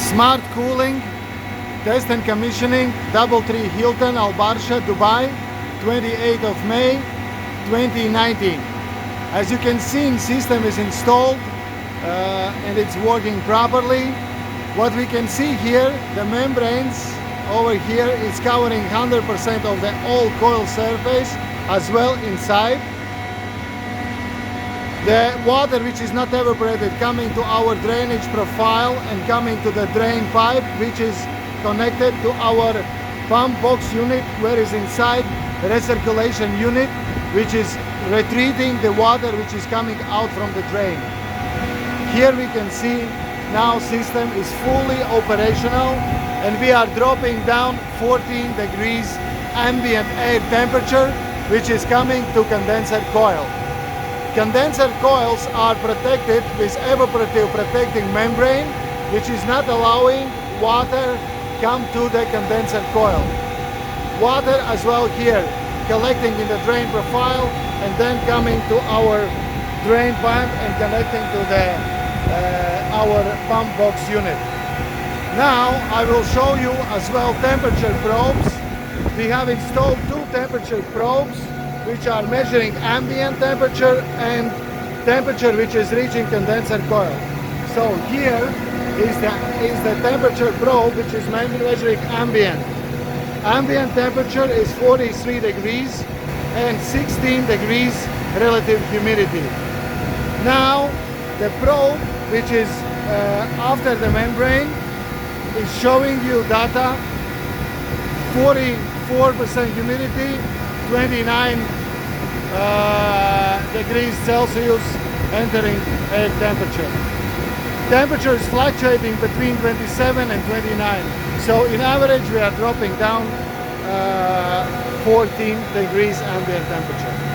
Smart cooling, test and commissioning, 333 Hilton, Barsha, Dubai, 28th of May 2019. As you can see, the system is installed and it's working properly. What we can see here, the membranes over here is covering 100% of the all coil surface as well inside. The water which is not evaporated coming to our drainage profile and coming to the drain pipe, which is connected to our pump box unit, where is inside recirculation unit, which is retreating the water which is coming out from the drain. Here we can see now system is fully operational and we are dropping down 14 degrees ambient air temperature, which is coming to condenser coil. Condenser coils are protected with evaporative protecting membrane, which is not allowing water come to the condenser coil. Water as well here collecting in the drain profile and then coming to our drain pipe and connecting to the our pump box unit. Now I will show you as well temperature probes. We have installed two temperature probes which are measuring ambient temperature and temperature which is reaching condenser coil. So here is the temperature probe which is measuring ambient. Ambient temperature is 43 degrees and 16 degrees relative humidity. Now the probe which is after the membrane is showing you data 44% humidity, 29 degrees Celsius entering air temperature. Temperature is fluctuating between 27 and 29. So in average we are dropping down 14 degrees ambient temperature.